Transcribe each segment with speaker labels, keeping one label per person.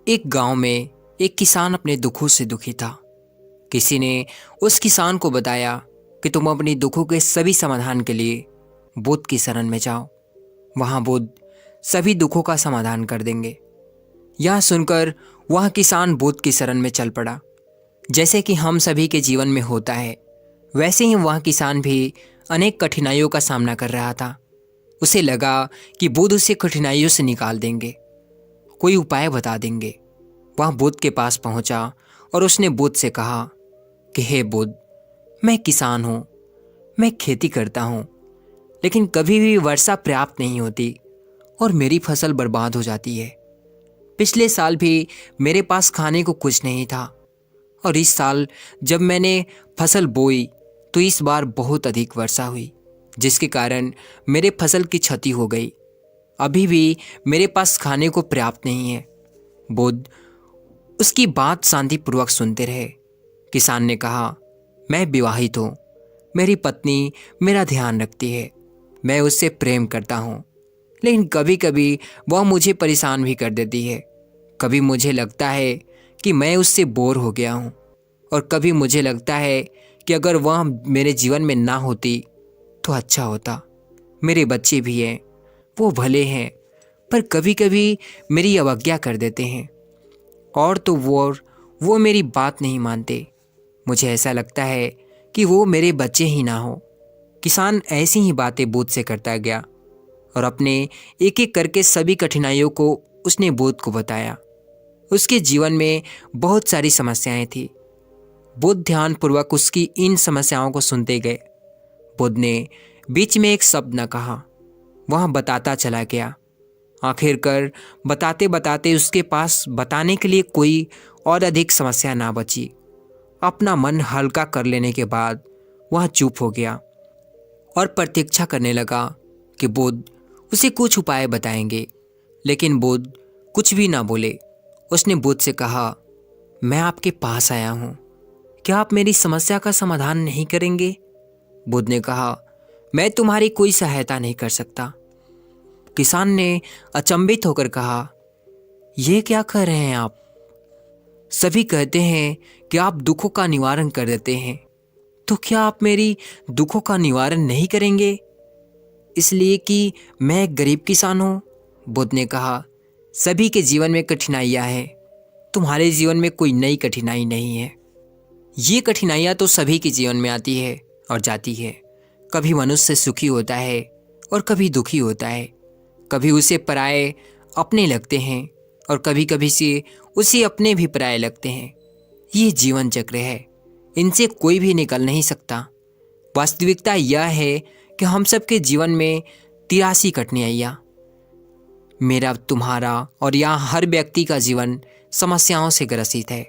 Speaker 1: एक गांव में एक किसान अपने दुखों से दुखी था। किसी ने उस किसान को बताया कि तुम अपनी दुखों के सभी समाधान के लिए बुद्ध की शरण में जाओ। वहां बुद्ध सभी दुखों का समाधान कर देंगे। यह सुनकर वह किसान बुद्ध की शरण में चल पड़ा। जैसे कि हम सभी के जीवन में होता है, वैसे ही वह किसान भी अनेक कठिनाइयों का सामना कर रहा था। उसे लगा कि बुद्ध उसे कठिनाइयों से निकाल देंगे, कोई उपाय बता देंगे। वह बुद्ध के पास पहुंचा और उसने बुद्ध से कहा कि हे बुद्ध, मैं किसान हूं, मैं खेती करता हूं, लेकिन कभी भी वर्षा पर्याप्त नहीं होती और मेरी फसल बर्बाद हो जाती है। पिछले साल भी मेरे पास खाने को कुछ नहीं था और इस साल जब मैंने फसल बोई तो इस बार बहुत अधिक वर्षा हुई, जिसके कारण मेरे फसल की क्षति हो गई। अभी भी मेरे पास खाने को पर्याप्त नहीं है। बुद्ध उसकी बात शांतिपूर्वक सुनते रहे। किसान ने कहा, मैं विवाहित हूँ, मेरी पत्नी मेरा ध्यान रखती है, मैं उससे प्रेम करता हूँ, लेकिन कभी कभी वह मुझे परेशान भी कर देती है। कभी मुझे लगता है कि मैं उससे बोर हो गया हूँ और कभी मुझे लगता है कि अगर वह मेरे जीवन में ना होती तो अच्छा होता। मेरे बच्चे भी हैं, वो भले हैं, पर कभी कभी मेरी अवज्ञा कर देते हैं और तो वो मेरी बात नहीं मानते। मुझे ऐसा लगता है कि वो मेरे बच्चे ही ना हो। किसान ऐसी ही बातें बुद्ध से करता गया और अपने एक एक करके सभी कठिनाइयों को उसने बुद्ध को बताया। उसके जीवन में बहुत सारी समस्याएं थी। बुद्ध ध्यानपूर्वक उसकी इन समस्याओं को सुनते गए। बुद्ध ने बीच में एक शब्द न कहा, वह बताता चला गया। आखिरकार बताते बताते उसके पास बताने के लिए कोई और अधिक समस्या ना बची। अपना मन हल्का कर लेने के बाद वह चुप हो गया और प्रतीक्षा करने लगा कि बुद्ध उसे कुछ उपाय बताएंगे, लेकिन बुद्ध कुछ भी ना बोले। उसने बुद्ध से कहा, मैं आपके पास आया हूँ, क्या आप मेरी समस्या का समाधान नहीं करेंगे? बुद्ध ने कहा, मैं तुम्हारी कोई सहायता नहीं कर सकता। किसान ने अचंभित होकर कहा, ये क्या कह रहे हैं आप? सभी कहते हैं कि आप दुखों का निवारण कर देते हैं, तो क्या आप मेरी दुखों का निवारण नहीं करेंगे इसलिए कि मैं एक गरीब किसान हूं? बुद्ध ने कहा, सभी के जीवन में कठिनाइयां हैं, तुम्हारे जीवन में कोई नई कठिनाई नहीं है। ये कठिनाइयां तो सभी के जीवन में आती है और जाती है। कभी मनुष्य सुखी होता है और कभी दुखी होता है। कभी उसे पराये अपने लगते हैं और कभी कभी से उसे अपने भी पराये लगते हैं। ये जीवन चक्र है, इनसे कोई भी निकल नहीं सकता। वास्तविकता यह है कि हम सबके जीवन में 83 कठिनाइयाँ, मेरा, तुम्हारा और यहाँ हर व्यक्ति का जीवन समस्याओं से ग्रसित है।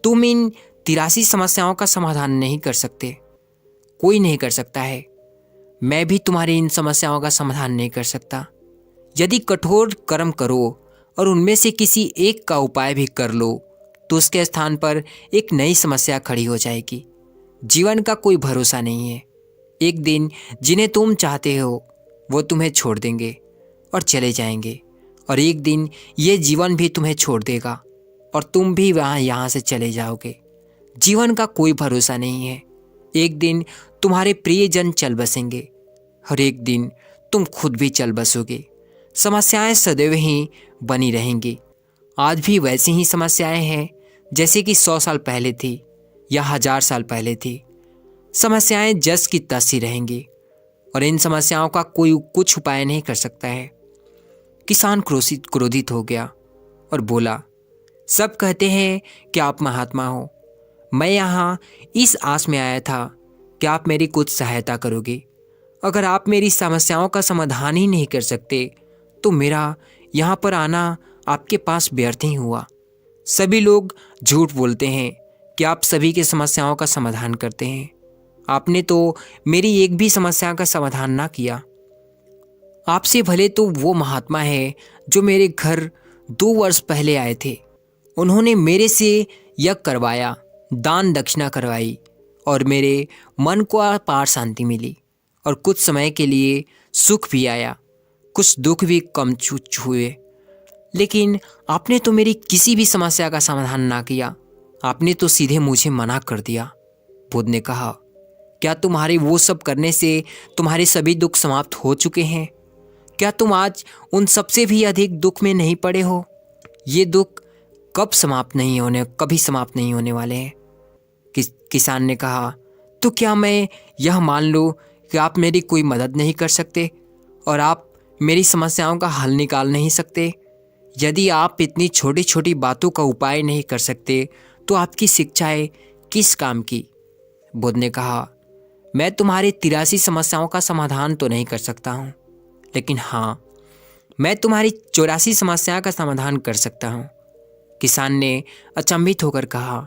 Speaker 1: तुम इन 83 समस्याओं का समाधान नहीं कर सकते, कोई नहीं कर सकता है। मैं भी तुम्हारी इन समस्याओं का समाधान नहीं कर सकता। यदि कठोर कर्म करो और उनमें से किसी एक का उपाय भी कर लो तो उसके स्थान पर एक नई समस्या खड़ी हो जाएगी। जीवन का कोई भरोसा नहीं है। एक दिन जिन्हें तुम चाहते हो वो तुम्हें छोड़ देंगे और चले जाएंगे, और एक दिन ये जीवन भी तुम्हें छोड़ देगा और तुम भी यहाँ से चले जाओगे। जीवन का कोई भरोसा नहीं है। एक दिन तुम्हारे प्रियजन चल बसेंगे और एक दिन तुम खुद भी चल बसोगे। समस्याएं सदैव ही बनी रहेंगी। आज भी वैसी ही समस्याएं हैं जैसे कि 100 साल पहले थी या 1000 साल पहले थी। समस्याएं जस की तस ही रहेंगी और इन समस्याओं का कोई कुछ उपाय नहीं कर सकता है। किसान क्रोधित हो गया और बोला, सब कहते हैं कि आप महात्मा हो। मैं यहाँ इस आस में आया था कि आप मेरी कुछ सहायता करोगे। अगर आप मेरी समस्याओं का समाधान ही नहीं कर सकते तो मेरा यहाँ पर आना आपके पास व्यर्थ ही हुआ। सभी लोग झूठ बोलते हैं कि आप सभी की समस्याओं का समाधान करते हैं। आपने तो मेरी एक भी समस्या का समाधान ना किया। आपसे भले तो वो महात्मा है जो मेरे घर 2 वर्ष पहले आए थे। उन्होंने मेरे से यज्ञ करवाया, दान दक्षिणा करवाई और मेरे मन को अपार शांति मिली और कुछ समय के लिए सुख भी आया, कुछ दुख भी कम हुए। लेकिन आपने तो मेरी किसी भी समस्या का समाधान ना किया, आपने तो सीधे मुझे मना कर दिया। बुद्ध ने कहा, क्या तुम्हारे वो सब करने से तुम्हारे सभी दुख समाप्त हो चुके हैं? क्या तुम आज उन सबसे भी अधिक दुख में नहीं पड़े हो? ये दुख कभी समाप्त नहीं होने वाले हैं। किसान ने कहा, तो क्या मैं यह मान लूं कि आप मेरी कोई मदद नहीं कर सकते और आप मेरी समस्याओं का हल निकाल नहीं सकते? यदि आप इतनी छोटी छोटी बातों का उपाय नहीं कर सकते तो आपकी शिक्षाएं किस काम की? बुद्ध ने कहा, मैं तुम्हारी 83 समस्याओं का समाधान तो नहीं कर सकता हूँ, लेकिन हाँ, मैं तुम्हारी 84 समस्या का समाधान कर सकता हूँ। किसान ने अचंभित होकर कहा,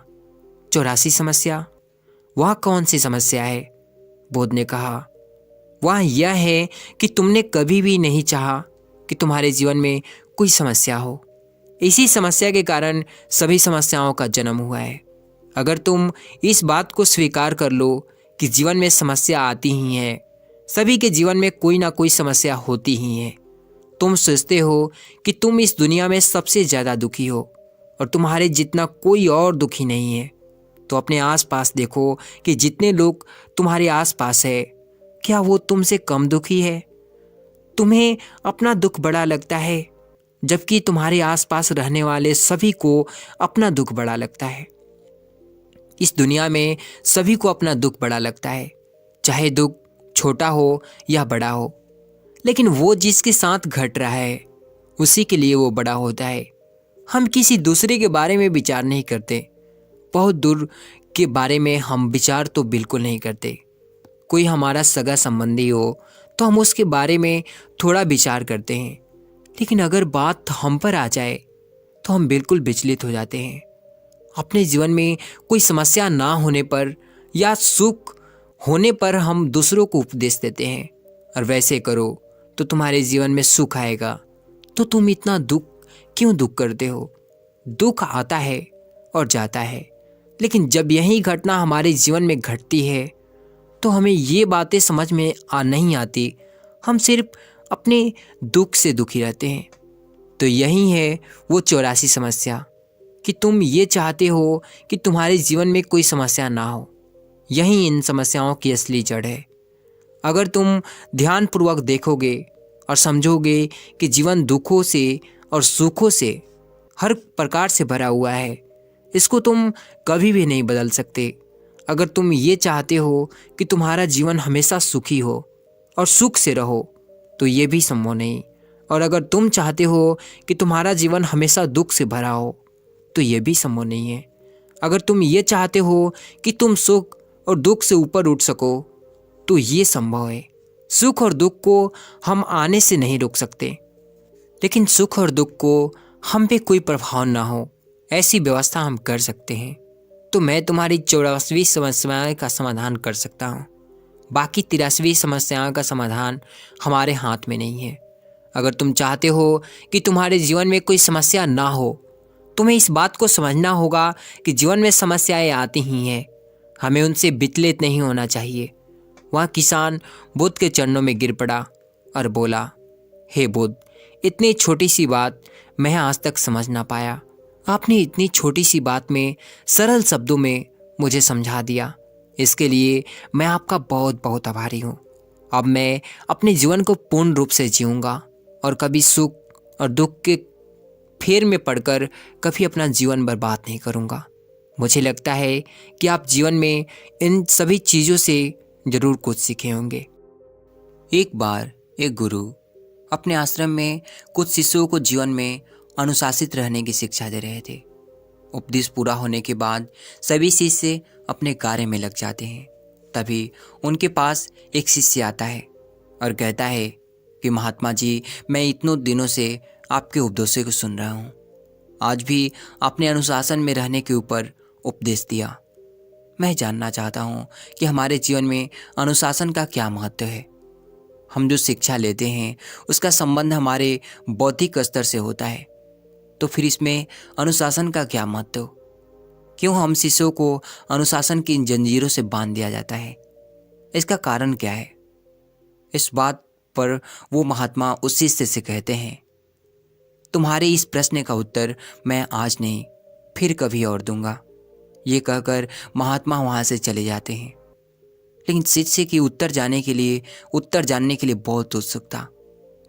Speaker 1: 84 समस्या? वह कौन सी समस्या है? बुद्ध ने कहा, वह यह है कि तुमने कभी भी नहीं चाहा कि तुम्हारे जीवन में कोई समस्या हो। इसी समस्या के कारण सभी समस्याओं का जन्म हुआ है। अगर तुम इस बात को स्वीकार कर लो कि जीवन में समस्या आती ही है, सभी के जीवन में कोई ना कोई समस्या होती ही है। तुम सोचते हो कि तुम इस दुनिया में सबसे ज़्यादा दुखी हो और तुम्हारे जितना कोई और दुखी नहीं है, तो अपने आसपास देखो कि जितने लोग तुम्हारे आसपास है, क्या वो तुमसे कम दुखी है? तुम्हें अपना दुख बड़ा लगता है, जबकि तुम्हारे आसपास रहने वाले सभी को अपना दुख बड़ा लगता है। इस दुनिया में सभी को अपना दुख बड़ा लगता है, चाहे दुख छोटा हो या बड़ा हो, लेकिन वो जिसके साथ घट रहा है उसी के लिए वो बड़ा होता है। हम किसी दूसरे के बारे में विचार नहीं करते, बहुत दूर के बारे में हम विचार तो बिल्कुल नहीं करते। कोई हमारा सगा संबंधी हो तो हम उसके बारे में थोड़ा विचार करते हैं, लेकिन अगर बात हम पर आ जाए तो हम बिल्कुल विचलित हो जाते हैं। अपने जीवन में कोई समस्या ना होने पर या सुख होने पर हम दूसरों को उपदेश देते हैं, और वैसे करो तो तुम्हारे जीवन में सुख आएगा। तो तुम इतना दुख करते हो? दुख आता है और जाता है, लेकिन जब यही घटना हमारे जीवन में घटती है तो हमें ये बातें समझ में नहीं आती। हम सिर्फ अपने दुख से दुखी रहते हैं। तो यही है वो 84 समस्या कि तुम ये चाहते हो कि तुम्हारे जीवन में कोई समस्या ना हो। यही इन समस्याओं की असली जड़ है। अगर तुम ध्यानपूर्वक देखोगे और समझोगे कि जीवन दुखों से और सुखों से हर प्रकार से भरा हुआ है, इसको तुम कभी भी नहीं बदल सकते। अगर तुम ये चाहते हो कि तुम्हारा जीवन हमेशा सुखी हो और सुख से रहो, तो ये भी संभव नहीं। और अगर तुम चाहते हो कि तुम्हारा जीवन हमेशा दुख से भरा हो, तो ये भी संभव नहीं है। अगर तुम ये चाहते हो कि तुम सुख और दुख से ऊपर उठ सको, तो ये संभव है। सुख और दुख को हम आने से नहीं रोक सकते, लेकिन सुख और दुख को हम पे कोई प्रभाव ना हो ऐसी व्यवस्था हम कर सकते हैं। तो मैं तुम्हारी 84वीं समस्या का समाधान कर सकता हूँ, बाकी 83वीं समस्याओं का समाधान हमारे हाथ में नहीं है। अगर तुम चाहते हो कि तुम्हारे जीवन में कोई समस्या ना हो, तुम्हें इस बात को समझना होगा कि जीवन में समस्याएं आती ही हैं, हमें उनसे विचलित नहीं होना चाहिए। वह किसान बुद्ध के चरणों में गिर पड़ा और बोला, हे बुद्ध, इतनी छोटी सी बात मैं आज तक समझ ना पाया। आपने इतनी छोटी सी बात में सरल शब्दों में मुझे समझा दिया। इसके लिए मैं आपका बहुत बहुत आभारी हूँ। अब मैं अपने जीवन को पूर्ण रूप से जीऊँगा और कभी सुख और दुख के फेर में पड़कर कभी अपना जीवन बर्बाद नहीं करूँगा। मुझे लगता है कि आप जीवन में इन सभी चीज़ों से ज़रूर कुछ सीखे होंगे। एक बार एक गुरु अपने आश्रम में कुछ शिष्यों को जीवन में अनुशासित रहने की शिक्षा दे रहे थे। उपदेश पूरा होने के बाद सभी शिष्य अपने कार्य में लग जाते हैं। तभी उनके पास एक शिष्य आता है और कहता है कि महात्मा जी, मैं इतनों दिनों से आपके उपदेशों को सुन रहा हूँ। आज भी आपने अनुशासन में रहने के ऊपर उपदेश दिया। मैं जानना चाहता हूँ कि हमारे जीवन में अनुशासन का क्या महत्व है। हम जो शिक्षा लेते हैं उसका संबंध हमारे बौद्धिक स्तर से होता है, तो फिर इसमें अनुशासन का क्या महत्व? क्यों हम शिष्यों को अनुशासन की इन जंजीरों से बांध दिया जाता है? इसका कारण क्या है? इस बात पर वो महात्मा उस शिष्य से कहते हैं, तुम्हारे इस प्रश्न का उत्तर मैं आज नहीं, फिर कभी और दूंगा। ये कहकर महात्मा वहाँ से चले जाते हैं। लेकिन शिष्य की उत्तर जानने के लिए बहुत उत्सुक था।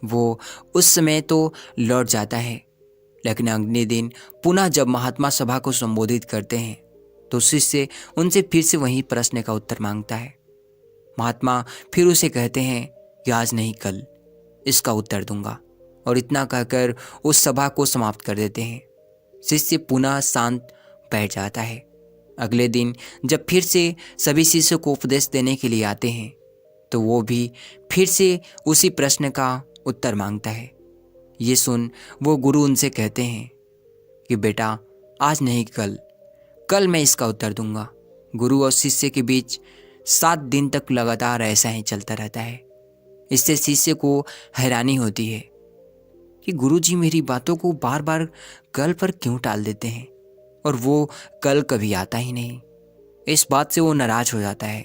Speaker 1: वो उस समय तो लौट जाता है, लेकिन अगले दिन पुनः जब महात्मा सभा को संबोधित करते हैं तो शिष्य उनसे फिर से वही प्रश्न का उत्तर मांगता है। महात्मा फिर उसे कहते हैं कि आज नहीं कल इसका उत्तर दूंगा, और इतना कहकर उस सभा को समाप्त कर देते हैं। शिष्य पुनः शांत बैठ जाता है। अगले दिन जब फिर से सभी शिष्यों को उपदेश देने के लिए आते हैं तो वो भी फिर से उसी प्रश्न का उत्तर मांगता है। ये सुन वो गुरु उनसे कहते हैं कि बेटा आज नहीं कल मैं इसका उत्तर दूंगा। गुरु और शिष्य के बीच 7 दिन तक लगातार ऐसा ही चलता रहता है। इससे शिष्य को हैरानी होती है कि गुरुजी मेरी बातों को बार बार कल पर क्यों टाल देते हैं, और वो कल कभी आता ही नहीं। इस बात से वो नाराज हो जाता है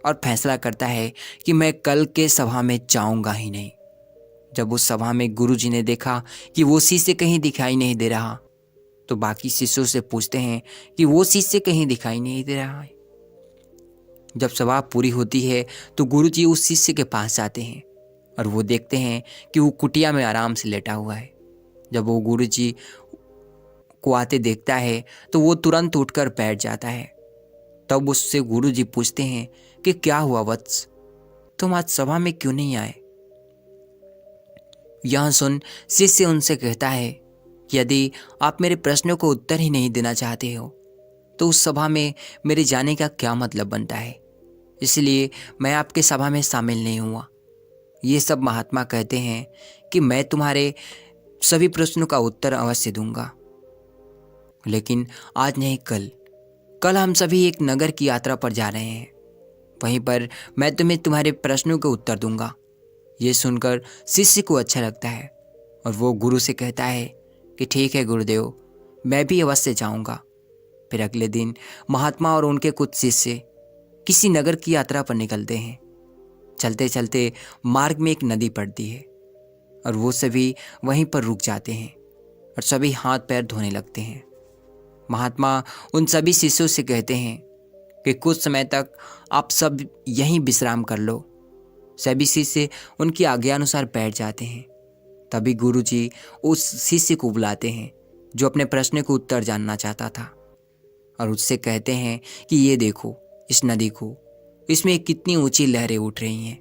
Speaker 1: और फैसला करता है कि मैं कल के सभा में जाऊंगा ही नहीं। जब उस सभा में गुरुजी ने देखा कि वो शिष्य कहीं दिखाई नहीं दे रहा तो बाकी शिष्यों से पूछते हैं कि वो शिष्य कहीं दिखाई नहीं दे रहा है। जब सभा पूरी होती है तो गुरुजी उस शिष्य के पास जाते हैं और वो देखते हैं कि वो कुटिया में आराम से लेटा हुआ है। जब वो गुरुजी को आते देखता है तो वो तुरंत उठकर बैठ जाता है। तब उससे गुरुजी पूछते हैं कि क्या हुआ वत्स, तुम आज सभा में क्यों नहीं आए? यह सुन शिष्य उनसे कहता है कि यदि आप मेरे प्रश्नों को उत्तर ही नहीं देना चाहते हो तो उस सभा में मेरे जाने का क्या मतलब बनता है, इसलिए मैं आपके सभा में शामिल नहीं हुआ। ये सब महात्मा कहते हैं कि मैं तुम्हारे सभी प्रश्नों का उत्तर अवश्य दूंगा, लेकिन आज नहीं कल हम सभी एक नगर की यात्रा पर जा रहे हैं। वहीं पर मैं तुम्हें तुम्हारे प्रश्नों के उत्तर दूंगा। ये सुनकर शिष्य को अच्छा लगता है और वो गुरु से कहता है कि ठीक है गुरुदेव, मैं भी अवश्य जाऊंगा। फिर अगले दिन महात्मा और उनके कुछ शिष्य किसी नगर की यात्रा पर निकलते हैं। चलते चलते मार्ग में एक नदी पड़ती है और वो सभी वहीं पर रुक जाते हैं और सभी हाथ पैर धोने लगते हैं। महात्मा उन सभी शिष्यों से कहते हैं कि कुछ समय तक आप सब यहीं विश्राम कर लो। सभी शिष्य उनकी आज्ञानुसार बैठ जाते हैं। तभी गुरुजी उस शिष्य को बुलाते हैं जो अपने प्रश्न को उत्तर जानना चाहता था और उससे कहते हैं कि ये देखो इस नदी को, इसमें कितनी ऊंची लहरें उठ रही हैं।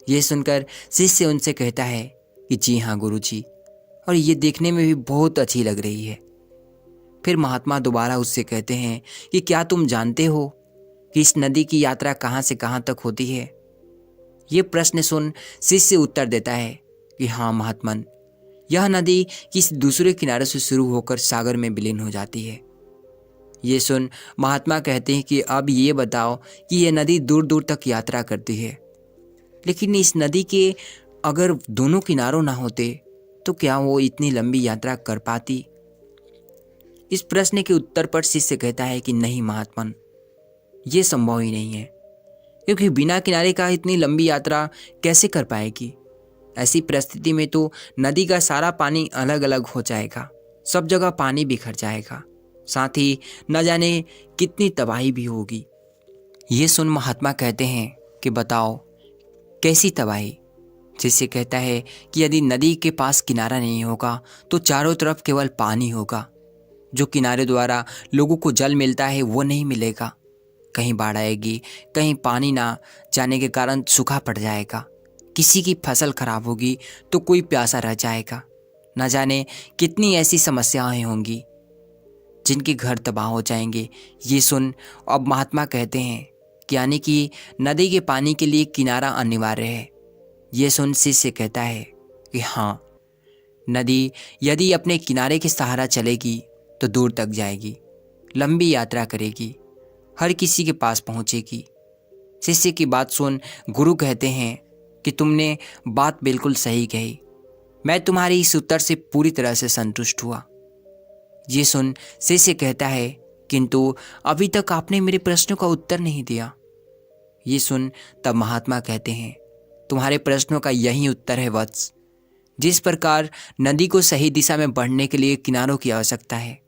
Speaker 1: ये सुनकर शिष्य उनसे कहता है कि जी हाँ गुरुजी, और ये देखने में भी बहुत अच्छी लग रही है। फिर महात्मा दोबारा उससे कहते हैं कि क्या तुम जानते हो कि इस नदी की यात्रा कहाँ से कहाँ तक होती है? ये प्रश्न सुन शिष्य उत्तर देता है कि हाँ महात्मन, यह नदी किसी दूसरे किनारे से शुरू होकर सागर में विलीन हो जाती है। ये सुन महात्मा कहते हैं कि अब ये बताओ कि यह नदी दूर दूर तक यात्रा करती है, लेकिन इस नदी के अगर दोनों किनारों ना होते तो क्या वो इतनी लंबी यात्रा कर पाती? इस प्रश्न के उत्तर पर शिष्य कहता है कि नहीं महात्मन, ये संभव ही नहीं है, क्योंकि बिना किनारे का इतनी लंबी यात्रा कैसे कर पाएगी? ऐसी परिस्थिति में तो नदी का सारा पानी अलग अलग हो जाएगा, सब जगह पानी बिखर जाएगा, साथ ही न जाने कितनी तबाही भी होगी। ये सुन महात्मा कहते हैं कि बताओ कैसी तबाही? शिष्य कहता है कि यदि नदी के पास किनारा नहीं होगा तो चारों तरफ केवल पानी होगा। जो किनारे द्वारा लोगों को जल मिलता है वो नहीं मिलेगा। कहीं बाढ़ आएगी, कहीं पानी ना जाने के कारण सूखा पड़ जाएगा, किसी की फसल खराब होगी तो कोई प्यासा रह जाएगा। न जाने कितनी ऐसी समस्याएं होंगी जिनके घर तबाह हो जाएंगे। ये सुन अब महात्मा कहते हैं कि यानी कि नदी के पानी के लिए किनारा अनिवार्य है। ये सुन शिष्य कहता है कि हाँ, नदी यदि अपने किनारे के सहारा चलेगी तो दूर तक जाएगी, लंबी यात्रा करेगी, हर किसी के पास पहुंचेगी। शिष्य की बात सुन गुरु कहते हैं कि तुमने बात बिल्कुल सही कही, मैं तुम्हारे इस उत्तर से पूरी तरह से संतुष्ट हुआ। ये सुन शिष्य कहता है किंतु अभी तक आपने मेरे प्रश्नों का उत्तर नहीं दिया। ये सुन तब महात्मा कहते हैं तुम्हारे प्रश्नों का यही उत्तर है वत्स, जिस प्रकार नदी को सही दिशा में बढ़ने के लिए किनारों की आवश्यकता है,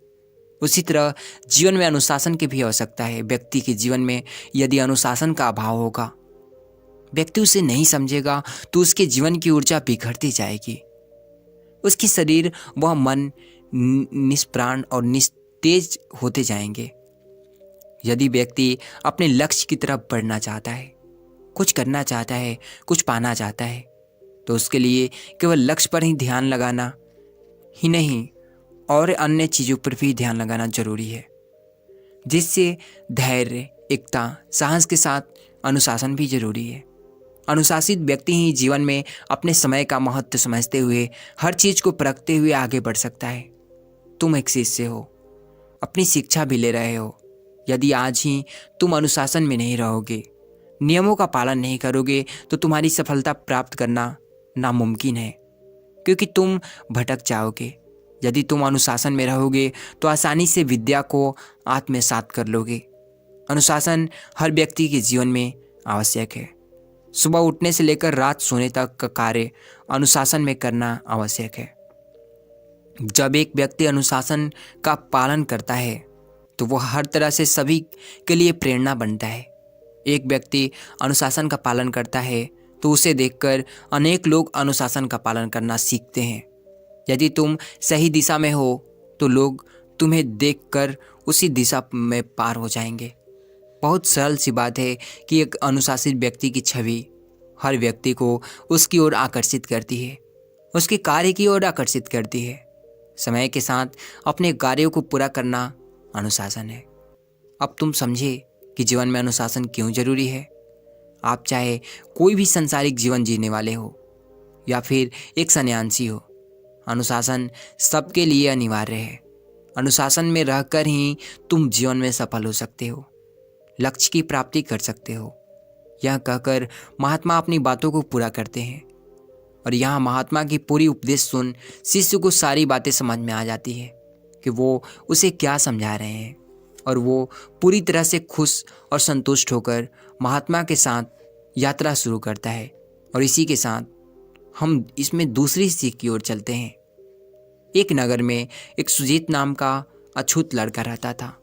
Speaker 1: उसी तरह जीवन में अनुशासन की भी आवश्यकता है। व्यक्ति के जीवन में यदि अनुशासन का अभाव होगा, व्यक्ति उसे नहीं समझेगा, तो उसके जीवन की ऊर्जा बिखरती जाएगी। उसकी शरीर व मन निष्प्राण और निस्तेज होते जाएंगे। यदि व्यक्ति अपने लक्ष्य की तरफ बढ़ना चाहता है, कुछ करना चाहता है, कुछ पाना चाहता है, तो उसके लिए केवल लक्ष्य पर ही ध्यान लगाना ही नहीं और अन्य चीज़ों पर भी ध्यान लगाना जरूरी है, जिससे धैर्य, एकता, साहस के साथ अनुशासन भी जरूरी है। अनुशासित व्यक्ति ही जीवन में अपने समय का महत्व समझते हुए हर चीज को परखते हुए आगे बढ़ सकता है। तुम एक शिष्य हो, अपनी शिक्षा भी ले रहे हो। यदि आज ही तुम अनुशासन में नहीं रहोगे, नियमों का पालन नहीं करोगे, तो तुम्हारी सफलता प्राप्त करना नामुमकिन है, क्योंकि तुम भटक जाओगे। यदि तुम अनुशासन में रहोगे तो आसानी से विद्या को आत्मसात कर लोगे। अनुशासन हर व्यक्ति के जीवन में आवश्यक है। सुबह उठने से लेकर रात सोने तक का कार्य अनुशासन में करना आवश्यक है। जब एक व्यक्ति अनुशासन का पालन करता है तो वह हर तरह से सभी के लिए प्रेरणा बनता है। एक व्यक्ति अनुशासन का पालन करता है तो उसे देखकर अनेक लोग अनुशासन का पालन करना सीखते हैं। यदि तुम सही दिशा में हो तो लोग तुम्हें देखकर उसी दिशा में पार हो जाएंगे। बहुत सरल सी बात है कि एक अनुशासित व्यक्ति की छवि हर व्यक्ति को उसकी ओर आकर्षित करती है, उसके कार्य की ओर आकर्षित करती है। समय के साथ अपने कार्यों को पूरा करना अनुशासन है। अब तुम समझे कि जीवन में अनुशासन क्यों जरूरी है। आप चाहे कोई भी संसारिक जीवन जीने वाले हो या फिर एक सन्यासी हो, अनुशासन सबके लिए अनिवार्य है। अनुशासन में रहकर ही तुम जीवन में सफल हो सकते हो, लक्ष्य की प्राप्ति कर सकते हो। यह कहकर महात्मा अपनी बातों को पूरा करते हैं और यहाँ महात्मा की पूरी उपदेश सुन शिष्य को सारी बातें समझ में आ जाती है कि वो उसे क्या समझा रहे हैं, और वो पूरी तरह से खुश और संतुष्ट होकर महात्मा के साथ यात्रा शुरू करता है। और इसी के साथ हम इसमें दूसरी सीख की ओर चलते हैं। एक नगर में एक सुजीत नाम का अछूत लड़का रहता था।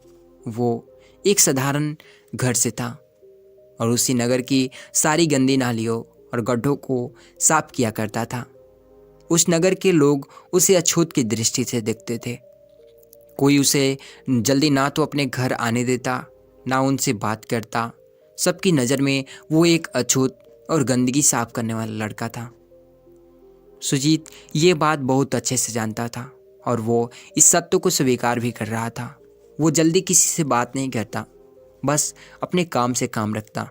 Speaker 1: वो एक साधारण घर से था और उसी नगर की सारी गंदी नालियों और गड्ढों को साफ किया करता था। उस नगर के लोग उसे अछूत की दृष्टि से देखते थे। कोई उसे जल्दी ना तो अपने घर आने देता, ना उनसे बात करता। सबकी नज़र में वो एक अछूत और गंदगी साफ करने वाला लड़का था। सुजीत ये बात बहुत अच्छे से जानता था और वो इस सत्य को स्वीकार भी कर रहा था। वो जल्दी किसी से बात नहीं करता, बस अपने काम से काम रखता।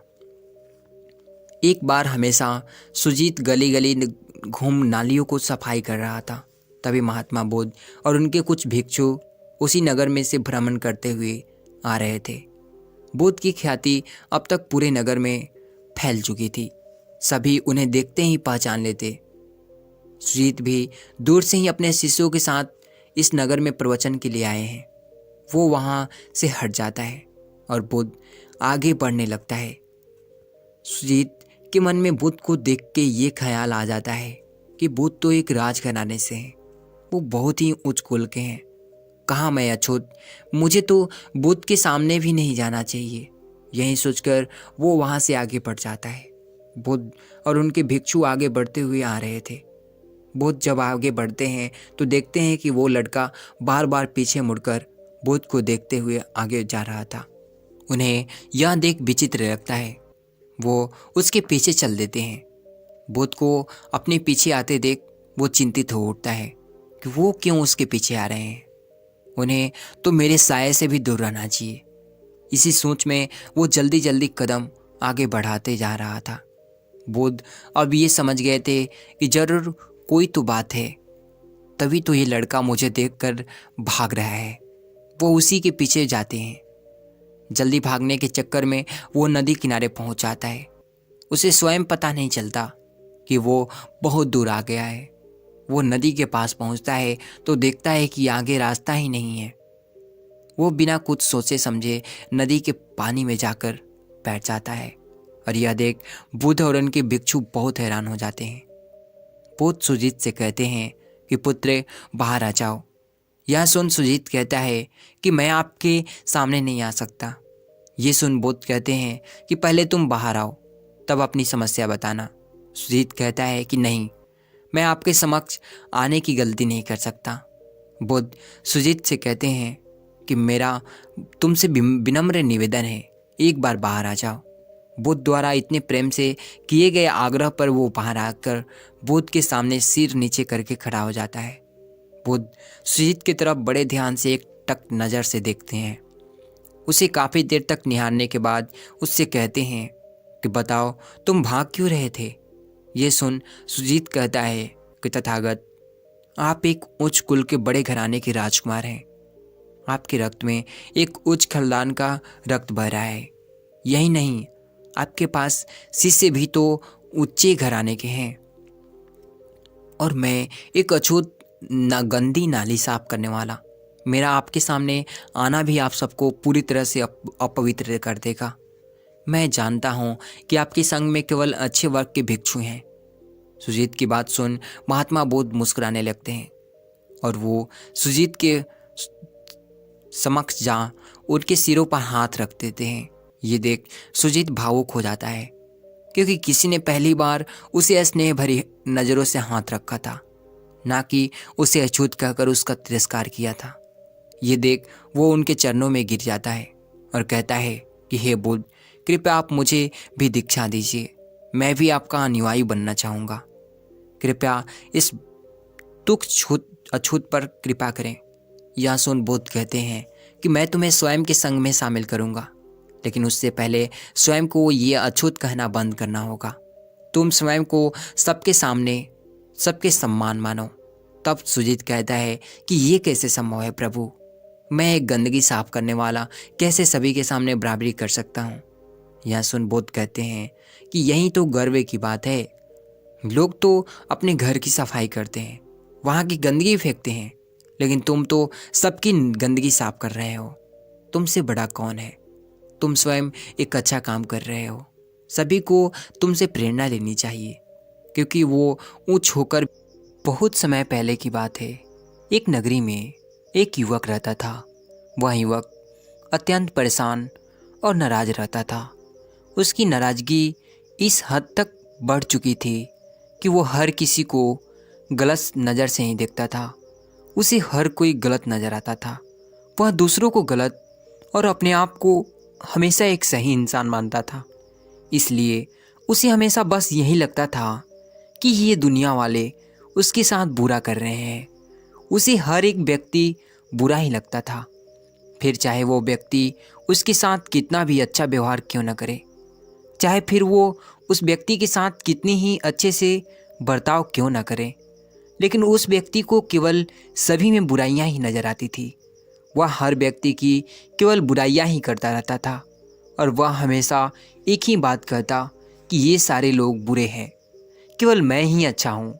Speaker 1: एक बार हमेशा सुजीत गली गली घूम नालियों को सफाई कर रहा था। तभी महात्मा बुद्ध और उनके कुछ भिक्षु उसी नगर में से भ्रमण करते हुए आ रहे थे। बुद्ध की ख्याति अब तक पूरे नगर में फैल चुकी थी। सभी उन्हें देखते ही पहचान लेते। सुजीत भी दूर से ही अपने शिष्यों के साथ इस नगर में प्रवचन के लिए आए हैं। वो वहाँ से हट जाता है और बुद्ध आगे बढ़ने लगता है। सुजीत के मन में बुद्ध को देख के ये ख्याल आ जाता है कि बुद्ध तो एक राजघराने से हैं, वो बहुत ही उच्च कुल के हैं। कहाँ मैं अछूत, मुझे तो बुद्ध के सामने भी नहीं जाना चाहिए। यही सोचकर वो वहाँ से आगे बढ़ जाता है। बुद्ध और उनके भिक्षु आगे बढ़ते हुए आ रहे थे। बुद्ध जब आगे बढ़ते हैं तो देखते हैं कि वो लड़का बार बार पीछे मुड़कर बुद्ध को देखते हुए आगे जा रहा था। उन्हें यह देख विचित्र लगता है। वो उसके पीछे चल देते हैं। बुद्ध को अपने पीछे आते देख वो चिंतित हो उठता है कि वो क्यों उसके पीछे आ रहे हैं। उन्हें तो मेरे साये से भी दूर रहना चाहिए। इसी सोच में वो जल्दी जल्दी कदम आगे बढ़ाते जा रहा था। बुद्ध अब ये समझ गए थे कि जरूर कोई तो बात है, तभी तो ये लड़का मुझे देखकर भाग रहा है। वो उसी के पीछे जाते हैं। जल्दी भागने के चक्कर में वो नदी किनारे पहुंच जाता है। उसे स्वयं पता नहीं चलता कि वो बहुत दूर आ गया है। वो नदी के पास पहुंचता है तो देखता है कि आगे रास्ता ही नहीं है। वो बिना कुछ सोचे समझे नदी के पानी में जाकर बैठ जाता है और यह देख बुद्ध और उनके भिक्षु बहुत हैरान हो जाते हैं। भूत सुजीत से कहते हैं कि पुत्र बाहर आ जाओ। यह सुन सुजीत कहता है कि मैं आपके सामने नहीं आ सकता। ये सुन भूत कहते हैं कि पहले तुम बाहर आओ, तब अपनी समस्या बताना। सुजीत कहता है कि नहीं, मैं आपके समक्ष आने की गलती नहीं कर सकता। बुद्ध सुजीत से कहते हैं कि मेरा तुमसे विनम्र निवेदन है, एक बार बाहर आ जाओ। बुद्ध द्वारा इतने प्रेम से किए गए आग्रह पर वो बाहर आकर बुद्ध के सामने सिर नीचे करके खड़ा हो जाता है। बुद्ध सुजीत की तरफ बड़े ध्यान से एक टक नज़र से देखते हैं। उसे काफ़ी देर तक निहारने के बाद उससे कहते हैं कि बताओ तुम भाग क्यों रहे थे। ये सुन सुजीत कहता है कि तथागत, आप एक उच्च कुल के बड़े घराने के राजकुमार हैं। आपके रक्त में एक उच्च खानदान का रक्त बह रहा है। यही नहीं, आपके पास शिष्य भी तो ऊंचे घराने के हैं, और मैं एक अछूत गंदी नाली साफ करने वाला। मेरा आपके सामने आना भी आप सबको पूरी तरह से अपवित्र कर देगा। मैं जानता हूँ कि आपके संग में केवल अच्छे वर्ग के भिक्षु हैं। सुजीत की बात सुन महात्मा बुद्ध मुस्कुराने लगते हैं और वो सुजीत के समक्ष जा उनके सिरों पर हाथ रख देते हैं। ये देख सुजीत भावुक हो जाता है, क्योंकि किसी ने पहली बार उसे स्नेह भरी नज़रों से हाथ रखा था, ना कि उसे अछूत कहकर उसका तिरस्कार किया था। ये देख वो उनके चरणों में गिर जाता है और कहता है कि हे बुद्ध, कृपया आप मुझे भी दीक्षा दीजिए। मैं भी आपका अनुयायी बनना चाहूँगा। कृपया इस तुच्छ अछूत पर कृपा करें। यह सुन बुद्ध कहते हैं कि मैं तुम्हें स्वयं के संग में शामिल करूँगा, लेकिन उससे पहले स्वयं को ये अछूत कहना बंद करना होगा। तुम स्वयं को सबके सामने सबके सम्मान मानो। तब सुजीत कहता है कि ये कैसे संभव है प्रभु, मैं एक गंदगी साफ करने वाला कैसे सभी के सामने बराबरी कर सकता हूँ। यह सुन बुद्ध कहते हैं कि यही तो गर्व की बात है। लोग तो अपने घर की सफाई करते हैं, वहाँ की गंदगी फेंकते हैं, लेकिन तुम तो सबकी गंदगी साफ कर रहे हो। तुमसे बड़ा कौन है? तुम स्वयं एक अच्छा काम कर रहे हो। सभी को तुमसे प्रेरणा लेनी चाहिए, क्योंकि वो ऊंच होकर। बहुत समय पहले की बात है। एक नगरी में एक युवक रहता था। वह युवक अत्यंत परेशान और नाराज रहता था। उसकी नाराजगी इस हद तक बढ़ चुकी थी कि वो हर किसी को गलत नज़र से ही देखता था। उसे हर कोई गलत नज़र आता था। वह दूसरों को गलत और अपने आप को हमेशा एक सही इंसान मानता था। इसलिए उसे हमेशा बस यही लगता था कि ये दुनिया वाले उसके साथ बुरा कर रहे हैं। उसे हर एक व्यक्ति बुरा ही लगता था, फिर चाहे वो व्यक्ति उसके साथ कितना भी अच्छा व्यवहार क्यों न करे, चाहे फिर वो उस व्यक्ति के साथ कितनी ही अच्छे से बर्ताव क्यों न करे, लेकिन उस व्यक्ति को केवल सभी में बुराइयां ही नजर आती थी। वह हर व्यक्ति की केवल बुराइयां ही करता रहता था और वह हमेशा एक ही बात कहता कि ये सारे लोग बुरे हैं, केवल मैं ही अच्छा हूँ।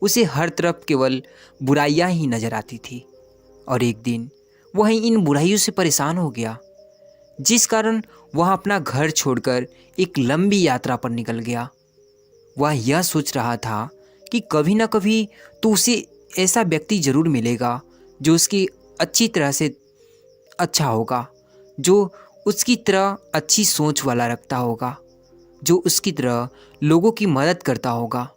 Speaker 1: उसे हर तरफ केवल बुराइयां ही नजर आती थी। और एक दिन वह इन बुराइयों से परेशान हो गया, जिस कारण वह अपना घर छोड़कर एक लंबी यात्रा पर निकल गया। वह यह सोच रहा था कि कभी ना कभी तो उसे ऐसा व्यक्ति जरूर मिलेगा जो उसकी अच्छी तरह से अच्छा होगा, जो उसकी तरह अच्छी सोच वाला रखता होगा, जो उसकी तरह लोगों की मदद करता होगा।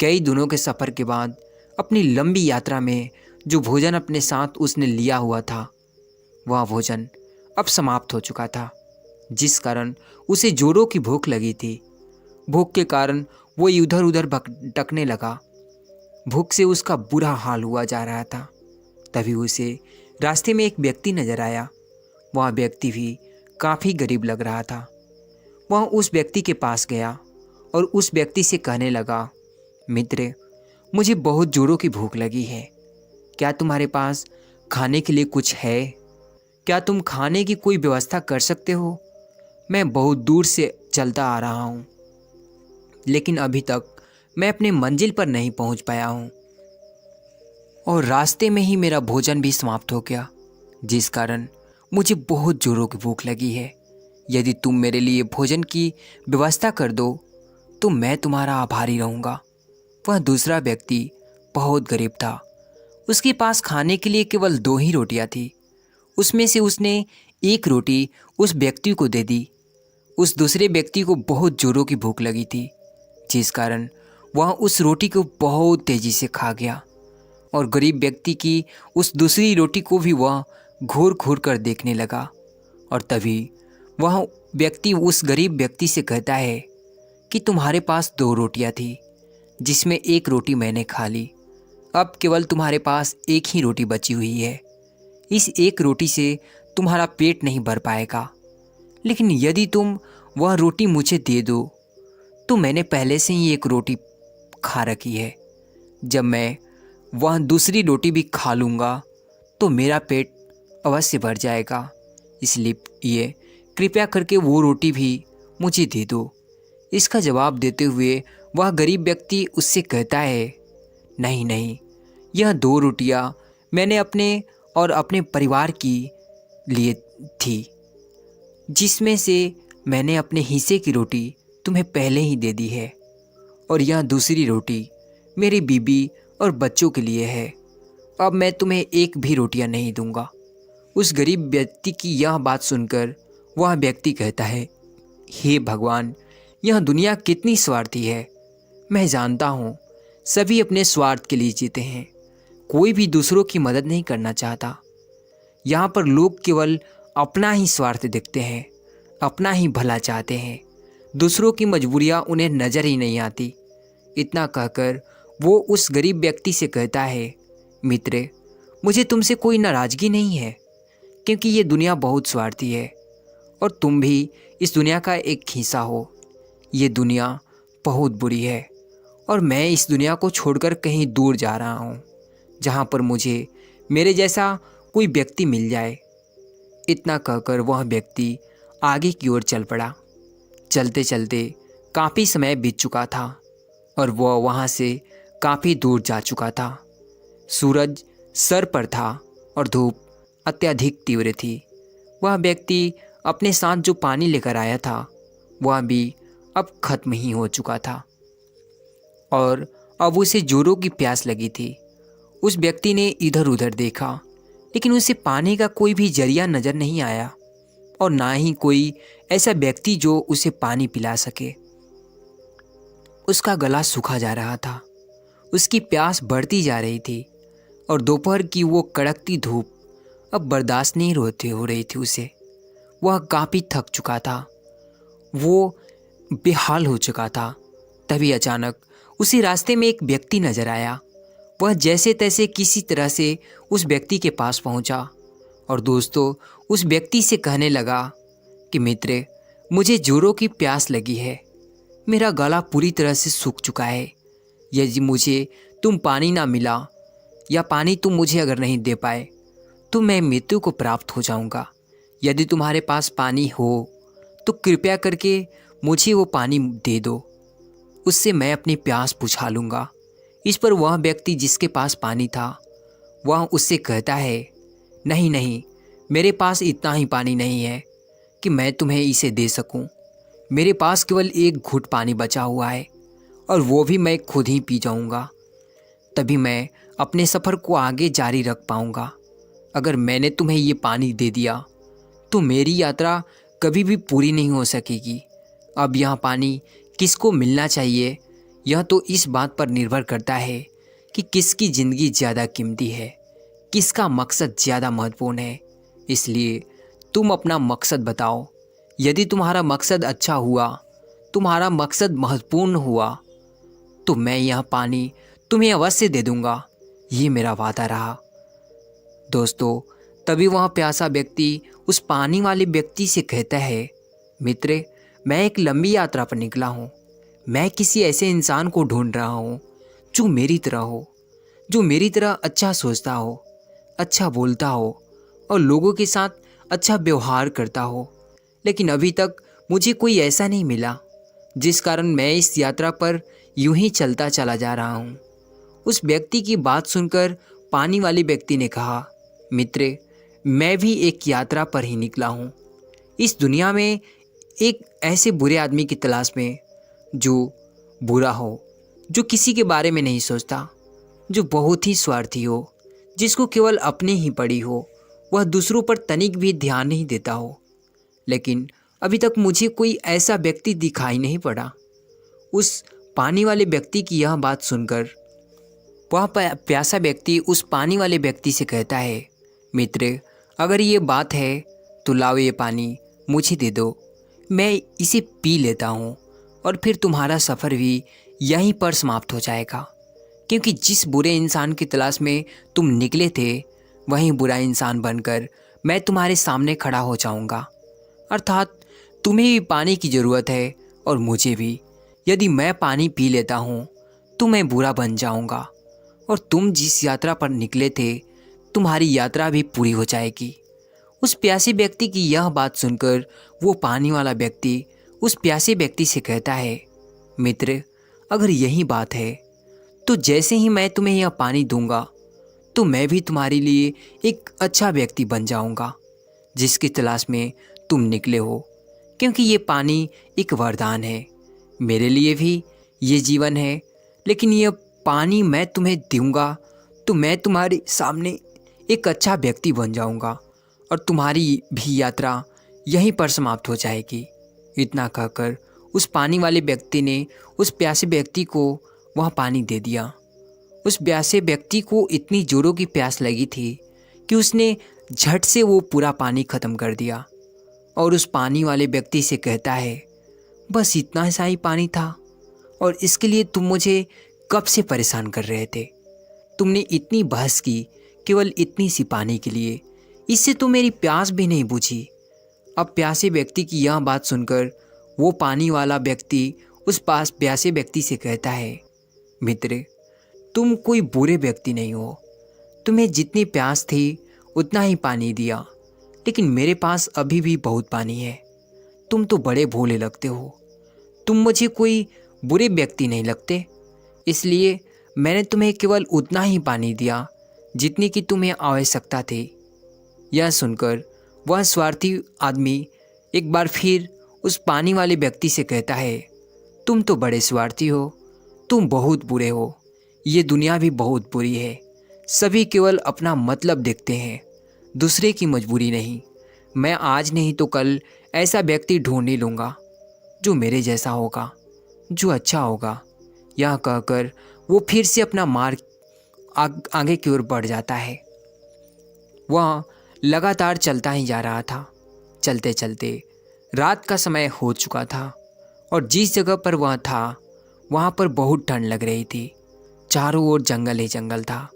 Speaker 1: कई दिनों के सफ़र के बाद अपनी लंबी यात्रा में जो भोजन अपने साथ उसने लिया हुआ था, वह भोजन अब समाप्त हो चुका था, जिस कारण उसे जोरों की भूख लगी थी। भूख के कारण वो इधर उधर भटकने लगा। भूख से उसका बुरा हाल हुआ जा रहा था। तभी उसे रास्ते में एक व्यक्ति नजर आया। वह व्यक्ति भी काफ़ी गरीब लग रहा था। वह उस व्यक्ति के पास गया और उस व्यक्ति से कहने लगा, मित्र, मुझे बहुत जोरों की भूख लगी है। क्या तुम्हारे पास खाने के लिए कुछ है? क्या तुम खाने की कोई व्यवस्था कर सकते हो? मैं बहुत दूर से चलता आ रहा हूँ, लेकिन अभी तक मैं अपने मंजिल पर नहीं पहुँच पाया हूँ और रास्ते में ही मेरा भोजन भी समाप्त हो गया, जिस कारण मुझे बहुत जोरों की भूख लगी है। यदि तुम मेरे लिए भोजन की व्यवस्था कर दो तो मैं तुम्हारा आभारी रहूँगा। वह दूसरा व्यक्ति बहुत गरीब था। उसके पास खाने के लिए केवल 2 ही रोटियां थी। उसमें से उसने एक रोटी उस व्यक्ति को दे दी। उस दूसरे व्यक्ति को बहुत जोरों की भूख लगी थी, जिस कारण वह उस रोटी को बहुत तेजी से खा गया और गरीब व्यक्ति की उस दूसरी रोटी को भी वह घूर घूर कर देखने लगा। और तभी वह व्यक्ति उस गरीब व्यक्ति से कहता है कि तुम्हारे पास 2 रोटियां थी, जिसमें एक रोटी मैंने खा ली। अब केवल तुम्हारे पास एक ही रोटी बची हुई है। इस एक रोटी से तुम्हारा पेट नहीं भर पाएगा, लेकिन यदि तुम वह रोटी मुझे दे दो तो मैंने पहले से ही एक रोटी खा रखी है। जब मैं वह दूसरी रोटी भी खा लूँगा तो मेरा पेट अवश्य भर जाएगा, इसलिए कृपया करके वो रोटी भी मुझे दे दो। इसका जवाब देते हुए वह गरीब व्यक्ति उससे कहता है, नहीं नहीं, यह 2 रोटियां मैंने अपने और अपने परिवार की लिए थी, जिसमें से मैंने अपने हिस्से की रोटी तुम्हें पहले ही दे दी है, और यह दूसरी रोटी मेरी बीबी और बच्चों के लिए है। अब मैं तुम्हें एक भी रोटियां नहीं दूंगा। उस गरीब व्यक्ति की यह बात सुनकर वह व्यक्ति कहता है, हे भगवान, यह दुनिया कितनी स्वार्थी है। मैं जानता हूँ सभी अपने स्वार्थ के लिए जीते हैं, कोई भी दूसरों की मदद नहीं करना चाहता। यहाँ पर लोग केवल अपना ही स्वार्थ देखते हैं, अपना ही भला चाहते हैं, दूसरों की मजबूरियाँ उन्हें नज़र ही नहीं आती। इतना कहकर वो उस गरीब व्यक्ति से कहता है, मित्र, मुझे तुमसे कोई नाराज़गी नहीं है, क्योंकि ये दुनिया बहुत स्वार्थी है और तुम भी इस दुनिया का एक हिस्सा हो। ये दुनिया बहुत बुरी है और मैं इस दुनिया को छोड़कर कहीं दूर जा रहा हूँ, जहाँ पर मुझे मेरे जैसा कोई व्यक्ति मिल जाए। इतना कहकर वह व्यक्ति आगे की ओर चल पड़ा। चलते चलते काफ़ी समय बीत चुका था और वह वहाँ से काफ़ी दूर जा चुका था। सूरज सर पर था और धूप अत्यधिक तीव्र थी। वह व्यक्ति अपने साथ जो पानी लेकर आया था वह भी अब खत्म ही हो चुका था और अब उसे जोरों की प्यास लगी थी। उस व्यक्ति ने इधर उधर देखा, लेकिन उसे पानी का कोई भी जरिया नज़र नहीं आया और ना ही कोई ऐसा व्यक्ति जो उसे पानी पिला सके। उसका गला सूखा जा रहा था, उसकी प्यास बढ़ती जा रही थी और दोपहर की वो कड़कती धूप अब बर्दाश्त नहीं हो रही थी उसे। वह काफ़ी थक चुका था, वो बेहाल हो चुका था। तभी अचानक उसी रास्ते में एक व्यक्ति नजर आया। वह जैसे तैसे किसी तरह से उस व्यक्ति के पास पहुंचा और दोस्तों उस व्यक्ति से कहने लगा कि मित्र, मुझे जोरों की प्यास लगी है, मेरा गला पूरी तरह से सूख चुका है। यदि मुझे तुम पानी ना मिला या पानी तुम मुझे अगर नहीं दे पाए तो मैं मृत्यु को प्राप्त हो जाऊंगा। यदि तुम्हारे पास पानी हो तो कृपया करके मुझे वो पानी दे दो, उससे मैं अपनी प्यास बुझा लूँगा। इस पर वह व्यक्ति जिसके पास पानी था वह उससे कहता है, नहीं नहीं, मेरे पास इतना ही पानी नहीं है कि मैं तुम्हें इसे दे सकूं। मेरे पास केवल एक घूंट पानी बचा हुआ है और वो भी मैं खुद ही पी जाऊंगा, तभी मैं अपने सफ़र को आगे जारी रख पाऊंगा। अगर मैंने तुम्हें ये पानी दे दिया तो मेरी यात्रा कभी भी पूरी नहीं हो सकेगी। अब यह पानी किसको मिलना चाहिए, यह तो इस बात पर निर्भर करता है कि किसकी ज़िंदगी ज़्यादा कीमती है, किसका मकसद ज़्यादा महत्वपूर्ण है। इसलिए तुम अपना मकसद बताओ। यदि तुम्हारा मकसद अच्छा हुआ, तुम्हारा मकसद महत्वपूर्ण हुआ, तो मैं यह पानी तुम्हें अवश्य दे दूंगा, ये मेरा वादा रहा। दोस्तों, तभी वह प्यासा व्यक्ति उस पानी वाले व्यक्ति से कहता है, मित्र, मैं एक लंबी यात्रा पर निकला हूँ। मैं किसी ऐसे इंसान को ढूंढ रहा हूँ जो मेरी तरह हो, जो मेरी तरह अच्छा सोचता हो, अच्छा बोलता हो और लोगों के साथ अच्छा व्यवहार करता हो। लेकिन अभी तक मुझे कोई ऐसा नहीं मिला, जिस कारण मैं इस यात्रा पर यूं ही चलता चला जा रहा हूँ। उस व्यक्ति की बात सुनकर पानी वाले व्यक्ति ने कहा, मित्र, मैं भी एक यात्रा पर ही निकला हूँ। इस दुनिया में एक ऐसे बुरे आदमी की तलाश में जो बुरा हो, जो किसी के बारे में नहीं सोचता, जो बहुत ही स्वार्थी हो, जिसको केवल अपनी ही पड़ी हो, वह दूसरों पर तनिक भी ध्यान नहीं देता हो। लेकिन अभी तक मुझे कोई ऐसा व्यक्ति दिखाई नहीं पड़ा। उस पानी वाले व्यक्ति की यह बात सुनकर वह प्यासा व्यक्ति उस पानी वाले व्यक्ति से कहता है, मित्र, अगर ये बात है तो लाओ ये पानी मुझे दे दो, मैं इसे पी लेता हूँ और फिर तुम्हारा सफ़र भी यहीं पर समाप्त हो जाएगा। क्योंकि जिस बुरे इंसान की तलाश में तुम निकले थे, वहीं बुरा इंसान बनकर मैं तुम्हारे सामने खड़ा हो जाऊँगा। अर्थात तुम्हें भी पानी की ज़रूरत है और मुझे भी। यदि मैं पानी पी लेता हूँ तो मैं बुरा बन जाऊँगा और तुम जिस यात्रा पर निकले थे, तुम्हारी यात्रा भी पूरी हो जाएगी। उस प्यासे व्यक्ति की यह बात सुनकर वो पानी वाला व्यक्ति उस प्यासे व्यक्ति से कहता है, मित्र, अगर यही बात है तो जैसे ही मैं तुम्हें यह पानी दूंगा तो मैं भी तुम्हारे लिए एक अच्छा व्यक्ति बन जाऊंगा जिसकी तलाश में तुम निकले हो। क्योंकि ये पानी एक वरदान है, मेरे लिए भी ये जीवन है। लेकिन यह पानी मैं तुम्हें दूंगा तो मैं तुम्हारे सामने एक अच्छा व्यक्ति बन जाऊंगा और तुम्हारी भी यात्रा यहीं पर समाप्त हो जाएगी। इतना कहकर उस पानी वाले व्यक्ति ने उस प्यासे व्यक्ति को वह पानी दे दिया। उस प्यासे व्यक्ति को इतनी जोरों की प्यास लगी थी कि उसने झट से वो पूरा पानी ख़त्म कर दिया और उस पानी वाले व्यक्ति से कहता है, बस इतना सा ही पानी था और इसके लिए तुम मुझे कब से परेशान कर रहे थे। तुमने इतनी बहस की केवल इतनी सी पानी के लिए, इससे तो मेरी प्यास भी नहीं बुझी। अब प्यासे व्यक्ति की यह बात सुनकर वो पानी वाला व्यक्ति उस पास प्यासे व्यक्ति से कहता है, मित्र, तुम कोई बुरे व्यक्ति नहीं हो। तुम्हें जितनी प्यास थी उतना ही पानी दिया, लेकिन मेरे पास अभी भी बहुत पानी है। तुम तो बड़े भोले लगते हो, तुम मुझे कोई बुरे व्यक्ति नहीं लगते, इसलिए मैंने तुम्हें केवल उतना ही पानी दिया जितनी कि तुम्हें आवश्यकता थी। यह सुनकर वह स्वार्थी आदमी एक बार फिर उस पानी वाले व्यक्ति से कहता है, तुम तो बड़े स्वार्थी हो, तुम बहुत बुरे हो, ये दुनिया भी बहुत बुरी है। सभी केवल अपना मतलब देखते हैं, दूसरे की मजबूरी नहीं। मैं आज नहीं तो कल ऐसा व्यक्ति ढूंढ ही लूँगा जो मेरे जैसा होगा, जो अच्छा होगा। यह कहकर वो फिर से अपना मार्ग आगे की ओर बढ़ जाता है। वह लगातार चलता ही जा रहा था। चलते चलते रात का समय हो चुका था और जिस जगह पर वह था वहाँ पर बहुत ठंड लग रही थी। चारों ओर जंगल ही जंगल था।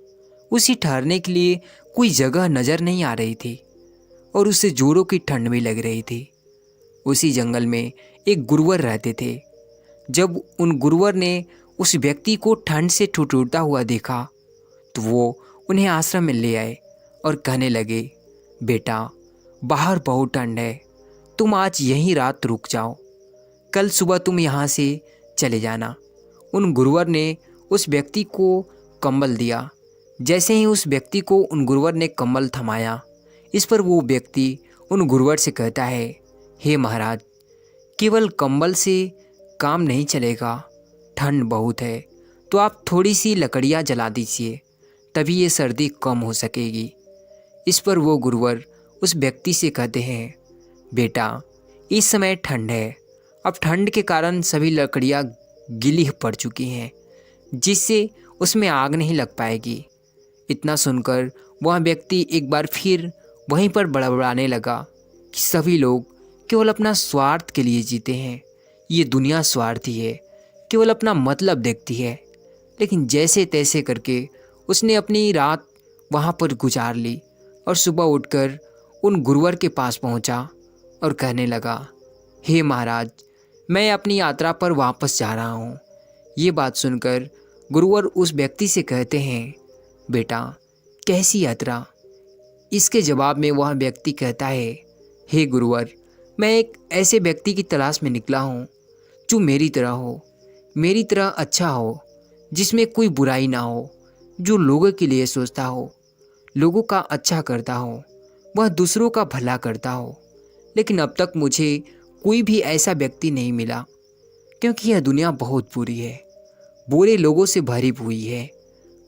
Speaker 1: उसे ठहरने के लिए कोई जगह नज़र नहीं आ रही थी और उसे जोरों की ठंड भी लग रही थी। उसी जंगल में एक गुरुवर रहते थे। जब उन गुरुवर ने उस व्यक्ति को ठंड से ठिठुरता हुआ देखा तो वो उन्हें आश्रम में ले आए और कहने लगे, बेटा, बाहर बहुत ठंड है, तुम आज यहीं रात रुक जाओ, कल सुबह तुम यहाँ से चले जाना। उन गुरुवर ने उस व्यक्ति को कंबल दिया। जैसे ही उस व्यक्ति को उन गुरुवर ने कंबल थमाया, इस पर वो व्यक्ति उन गुरुवर से कहता है, हे महाराज, केवल कंबल से काम नहीं चलेगा, ठंड बहुत है, तो आप थोड़ी सी लकड़ियाँ जला दीजिए, तभी ये सर्दी कम हो सकेगी। इस पर वो गुरुवर उस व्यक्ति से कहते हैं, बेटा, इस समय ठंड है, अब ठंड के कारण सभी लकड़ियाँ गीली पड़ चुकी हैं, जिससे उसमें आग नहीं लग पाएगी। इतना सुनकर वह व्यक्ति एक बार फिर वहीं पर बड़बड़ाने लगा कि सभी लोग केवल अपना स्वार्थ के लिए जीते हैं, ये दुनिया स्वार्थी है, केवल अपना मतलब देखती है। लेकिन जैसे तैसे करके उसने अपनी रात वहाँ पर गुजार ली और सुबह उठकर उन गुरुवर के पास पहुँचा और कहने लगा, हे महाराज, मैं अपनी यात्रा पर वापस जा रहा हूँ। ये बात सुनकर गुरुवर उस व्यक्ति से कहते हैं, बेटा, कैसी यात्रा? इसके जवाब में वह व्यक्ति कहता है, हे गुरुवर, मैं एक ऐसे व्यक्ति की तलाश में निकला हूँ जो मेरी तरह हो, मेरी तरह अच्छा हो, जिसमें कोई बुराई ना हो, जो लोगों के लिए सोचता हो, लोगों का अच्छा करता हो, वह दूसरों का भला करता हो। लेकिन अब तक मुझे कोई भी ऐसा व्यक्ति नहीं मिला, क्योंकि यह दुनिया बहुत बुरी है, बुरे लोगों से भरी हुई है।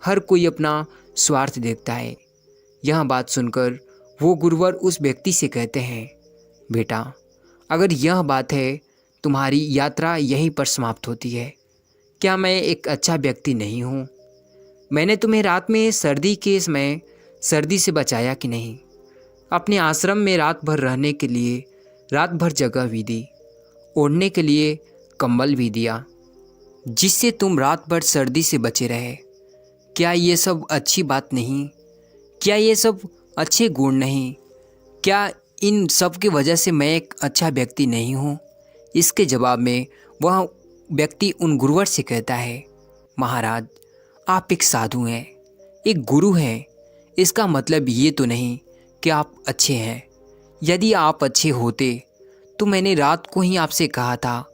Speaker 1: हर कोई अपना स्वार्थ देखता है। यह बात सुनकर वो गुरुवर उस व्यक्ति से कहते हैं, बेटा, अगर यह बात है, तुम्हारी यात्रा यहीं पर समाप्त होती है। क्या मैं एक अच्छा व्यक्ति नहीं हूँ? मैंने तुम्हें रात में सर्दी के समय सर्दी से बचाया कि नहीं? अपने आश्रम में रात भर रहने के लिए रात भर जगह भी दी, ओढ़ने के लिए कंबल भी दिया, जिससे तुम रात भर सर्दी से बचे रहे। क्या ये सब अच्छी बात नहीं? क्या ये सब अच्छे गुण नहीं? क्या इन सब की वजह से मैं एक अच्छा व्यक्ति नहीं हूँ? इसके जवाब में वह व्यक्ति उन गुरुवर से कहता है, महाराज, आप एक साधु हैं, एक गुरु हैं। इसका मतलब ये तो नहीं कि आप अच्छे हैं। यदि आप अच्छे होते तो मैंने रात को ही आपसे कहा था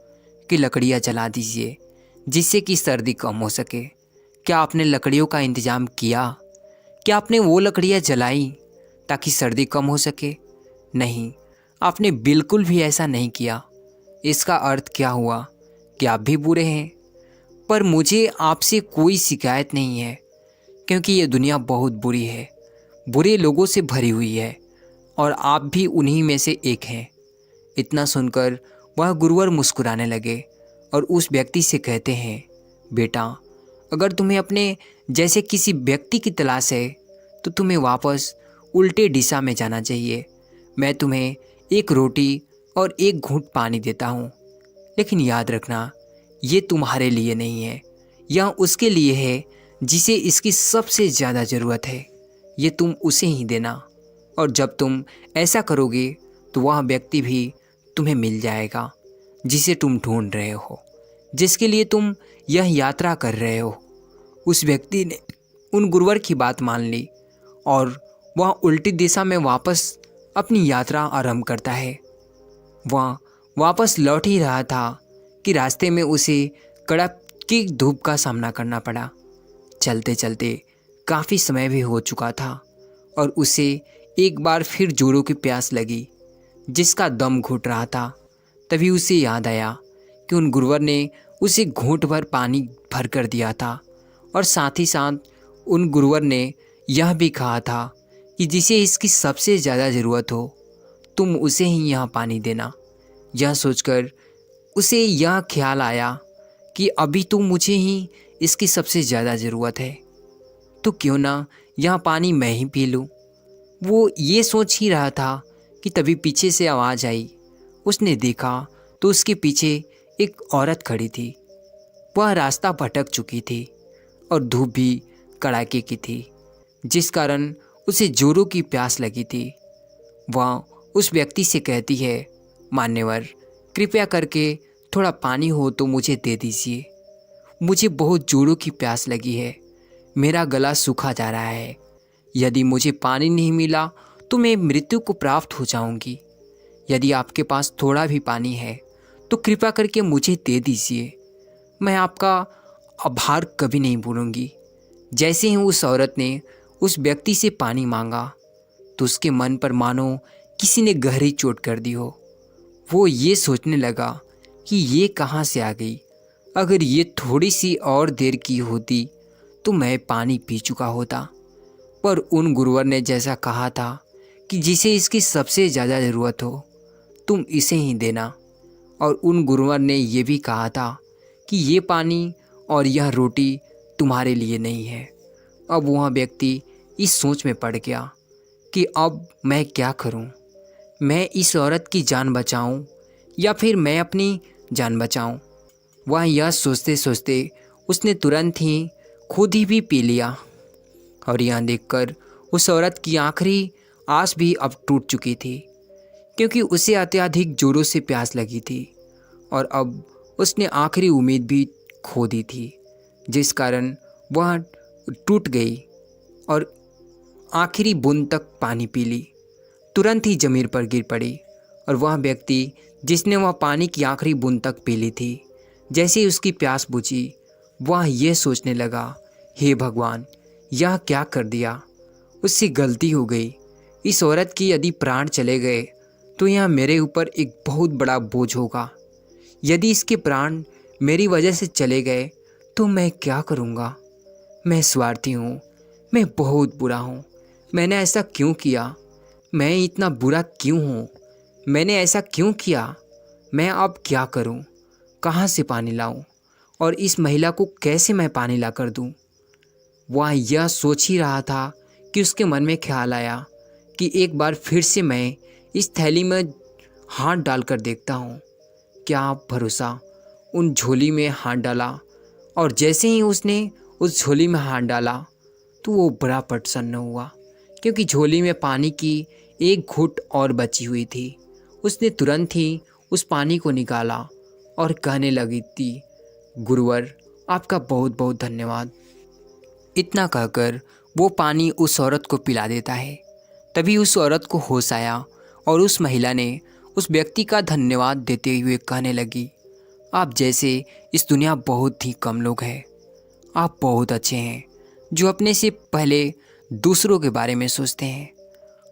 Speaker 1: कि लकड़ियाँ जला दीजिए, जिससे कि सर्दी कम हो सके। क्या आपने लकड़ियों का इंतज़ाम किया? क्या आपने वो लकड़ियाँ जलाई ताकि सर्दी कम हो सके? नहीं, आपने बिल्कुल भी ऐसा नहीं किया। इसका अर्थ क्या हुआ कि आप भी बुरे हैं। पर मुझे आपसे कोई शिकायत नहीं है, क्योंकि ये दुनिया बहुत बुरी है, बुरे लोगों से भरी हुई है, और आप भी उन्हीं में से एक हैं। इतना सुनकर वह गुरुवर मुस्कुराने लगे और उस व्यक्ति से कहते हैं, बेटा, अगर तुम्हें अपने जैसे किसी व्यक्ति की तलाश है तो तुम्हें वापस उल्टे दिशा में जाना चाहिए। मैं तुम्हें एक रोटी और एक घूंट पानी देता हूँ, लेकिन याद रखना, ये तुम्हारे लिए नहीं है, यह उसके लिए है जिसे इसकी सबसे ज़्यादा ज़रूरत है। ये तुम उसे ही देना, और जब तुम ऐसा करोगे तो वह व्यक्ति भी तुम्हें मिल जाएगा जिसे तुम ढूंढ रहे हो, जिसके लिए तुम यह यात्रा कर रहे हो। उस व्यक्ति ने उन गुरुवर की बात मान ली और वह उल्टी दिशा में वापस अपनी यात्रा आरंभ करता है। वह वापस लौट ही रहा था कि रास्ते में उसे कड़ाके की धूप का सामना करना पड़ा। चलते चलते काफ़ी समय भी हो चुका था और उसे एक बार फिर जोरों की प्यास लगी, जिसका दम घुट रहा था। तभी उसे याद आया कि उन गुरुवर ने उसे घूंट भर पानी भर कर दिया था, और साथ ही साथ उन गुरुवर ने यह भी कहा था कि जिसे इसकी सबसे ज़्यादा ज़रूरत हो तुम उसे ही यह पानी देना। यह सोचकर उसे यह ख्याल आया कि अभी तो मुझे ही इसकी सबसे ज़्यादा ज़रूरत है, तो क्यों ना यह पानी मैं ही पी लूँ। वो ये सोच ही रहा था कि तभी पीछे से आवाज़ आई। उसने देखा तो उसके पीछे एक औरत खड़ी थी। वह रास्ता भटक चुकी थी और धूप भी कड़ाके की थी, जिस कारण उसे जोरों की प्यास लगी थी। वह उस व्यक्ति से कहती है, मान्यवर, कृपया करके थोड़ा पानी हो तो मुझे दे दीजिए। मुझे बहुत जोरों की प्यास लगी है, मेरा गला सूखा जा रहा है। यदि मुझे पानी नहीं मिला तो मैं मृत्यु को प्राप्त हो जाऊंगी। यदि आपके पास थोड़ा भी पानी है तो कृपया करके मुझे दे दीजिए। मैं आपका आभार कभी नहीं भूलूंगी। जैसे ही उस औरत ने उस व्यक्ति से पानी मांगा तो उसके मन पर मानो किसी ने गहरी चोट कर दी हो। वो ये सोचने लगा कि ये कहाँ से आ गई। अगर ये थोड़ी सी और देर की होती तो मैं पानी पी चुका होता। पर उन गुरुवर ने जैसा कहा था कि जिसे इसकी सबसे ज़्यादा ज़रूरत हो तुम इसे ही देना, और उन गुरुवर ने ये भी कहा था कि ये पानी और यह रोटी तुम्हारे लिए नहीं है। अब वह व्यक्ति इस सोच में पड़ गया कि अब मैं क्या करूं? मैं इस औरत की जान बचाऊं या फिर मैं अपनी जान बचाऊं? वह यह सोचते सोचते उसने तुरंत ही खुद ही भी पी लिया, और यह देखकर उस औरत की आखिरी आस भी अब टूट चुकी थी, क्योंकि उसे अत्यधिक जोरों से प्यास लगी थी और अब उसने आखिरी उम्मीद भी खो दी थी, जिस कारण वह टूट गई और आखिरी बूंद तक पानी पी ली। तुरंत ही ज़मीन पर गिर पड़ी, और वह व्यक्ति जिसने वह पानी की आखिरी बूंद तक पी ली थी, जैसे ही उसकी प्यास बुझी वह यह सोचने लगा, हे भगवान, यह क्या कर दिया? उससे गलती हो गई। इस औरत की यदि प्राण चले गए तो यह मेरे ऊपर एक बहुत बड़ा बोझ होगा। यदि इसके प्राण मेरी वजह से चले गए तो मैं क्या करूँगा? मैं स्वार्थी हूँ, मैं बहुत बुरा हूँ। मैंने ऐसा क्यों किया? मैं इतना बुरा क्यों हूँ? मैंने ऐसा क्यों किया? मैं अब क्या करूँ? कहाँ से पानी लाऊँ? और इस महिला को कैसे मैं पानी ला कर दूँ? वह यह सोच ही रहा था कि उसके मन में ख्याल आया कि एक बार फिर से मैं इस थैली में हाथ डालकर देखता हूँ। क्या भरोसा, उन झोली में हाथ डाला और जैसे ही उसने उस झोली में हाथ डाला तो वो बड़ा प्रसन्न हुआ, क्योंकि झोली में पानी की एक घूंट और बची हुई थी। उसने तुरंत ही उस पानी को निकाला और कहने लगी थी, गुरुवर आपका बहुत बहुत धन्यवाद। इतना कहकर वो पानी उस औरत को पिला देता है। तभी उस औरत को होश आया और उस महिला ने उस व्यक्ति का धन्यवाद देते हुए कहने लगी, आप जैसे इस दुनिया बहुत ही कम लोग हैं। आप बहुत अच्छे हैं जो अपने से पहले दूसरों के बारे में सोचते हैं।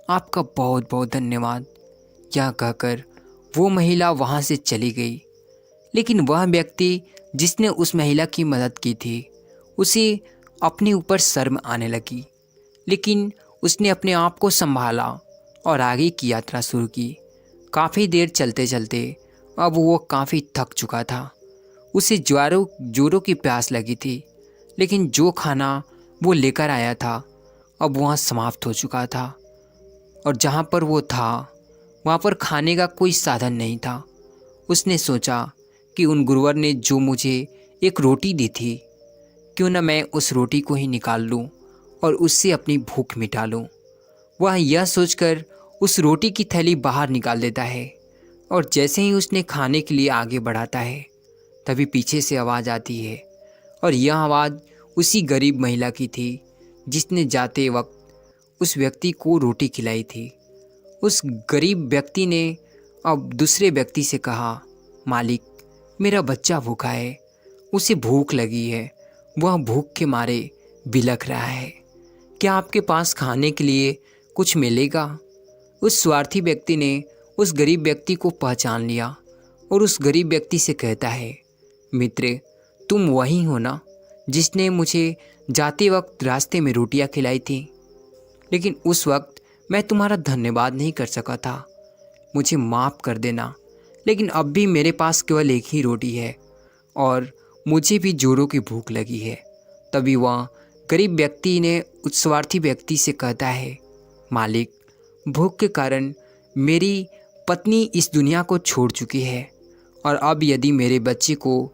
Speaker 1: आपका बहुत बहुत धन्यवाद। यह कहकर वो महिला वहाँ से चली गई। लेकिन वह व्यक्ति जिसने उस महिला की मदद की थी, उसे अपने ऊपर शर्म आने लगी। लेकिन उसने अपने आप को संभाला और आगे की यात्रा शुरू की। काफ़ी देर चलते चलते अब वो काफ़ी थक चुका था। उसे जोरों की प्यास लगी थी, लेकिन जो खाना वो लेकर आया था अब वहाँ समाप्त हो चुका था। और जहाँ पर वो था वहाँ पर खाने का कोई साधन नहीं था। उसने सोचा कि उन गुरुवर ने जो मुझे एक रोटी दी थी, क्यों न मैं उस रोटी को ही निकाल लूँ और उससे अपनी भूख मिटा लूँ। वह यह सोचकर उस रोटी की थैली बाहर निकाल देता है और जैसे ही उसने खाने के लिए आगे बढ़ाता है, तभी पीछे से आवाज़ आती है। और यह आवाज़ उसी गरीब महिला की थी जिसने जाते वक्त उस व्यक्ति को रोटी खिलाई थी। उस गरीब व्यक्ति ने अब दूसरे व्यक्ति से कहा, मालिक मेरा बच्चा भूखा है, उसे भूख लगी है, वह भूख के मारे बिलख रहा है, क्या आपके पास खाने के लिए कुछ मिलेगा? उस स्वार्थी व्यक्ति ने उस गरीब व्यक्ति को पहचान लिया और उस गरीब व्यक्ति से कहता है, मित्र तुम वही हो ना जिसने मुझे जाते वक्त रास्ते में रोटियां खिलाई थी? लेकिन उस वक्त मैं तुम्हारा धन्यवाद नहीं कर सका था, मुझे माफ़ कर देना। लेकिन अब भी मेरे पास केवल एक ही रोटी है और मुझे भी जोरों की भूख लगी है। तभी वह गरीब व्यक्ति ने उस स्वार्थी व्यक्ति से कहता है, मालिक भूख के कारण मेरी पत्नी इस दुनिया को छोड़ चुकी है और अब यदि मेरे बच्चे को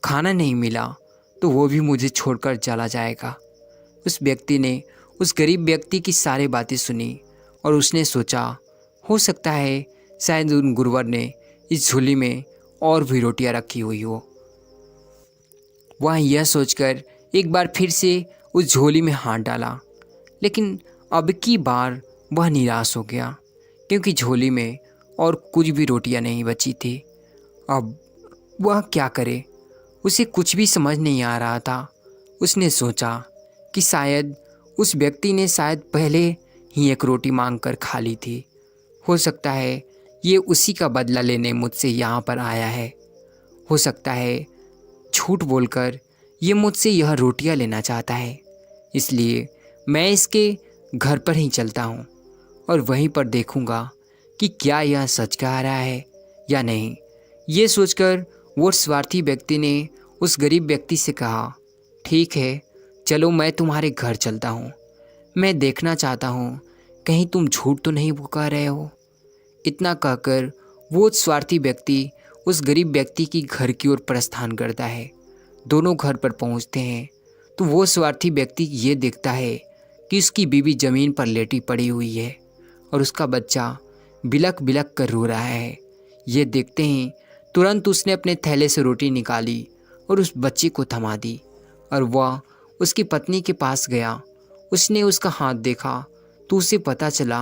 Speaker 1: खाना नहीं मिला तो वो भी मुझे छोड़कर चला जाएगा। उस व्यक्ति ने उस गरीब व्यक्ति की सारी बातें सुनी और उसने सोचा, हो सकता है शायद उन गुरुवर ने इस झोली में और भी रोटियां रखी हुई हो। वह यह सोचकर एक बार फिर से उस झोली में हाथ डाला, लेकिन अब की बार वह निराश हो गया, क्योंकि झोली में और कुछ भी रोटियां नहीं बची थी। अब वह क्या करे, उसे कुछ भी समझ नहीं आ रहा था। उसने सोचा कि शायद उस व्यक्ति ने शायद पहले ही एक रोटी मांगकर खा ली थी। हो सकता है ये उसी का बदला लेने मुझसे यहाँ पर आया है। हो सकता है झूठ बोलकर ये मुझसे यह रोटियां लेना चाहता है, इसलिए मैं इसके घर पर ही चलता हूँ और वहीं पर देखूँगा कि क्या यह सच कह रहा है या नहीं। ये सोचकर वो स्वार्थी व्यक्ति ने उस गरीब व्यक्ति से कहा, ठीक है चलो मैं तुम्हारे घर चलता हूँ, मैं देखना चाहता हूँ कहीं तुम झूठ तो नहीं कह रहे हो। इतना कहकर वो स्वार्थी व्यक्ति उस गरीब व्यक्ति की घर की ओर प्रस्थान करता है। दोनों घर पर पहुँचते हैं तो वो स्वार्थी व्यक्ति ये देखता है कि उसकी बीवी ज़मीन पर लेटी पड़ी हुई है और उसका बच्चा बिलख बिलख कर रो रहा है। ये देखते ही तुरंत उसने अपने थैले से रोटी निकाली और उस बच्चे को थमा दी और वह उसकी पत्नी के पास गया। उसने उसका हाथ देखा तो उसे पता चला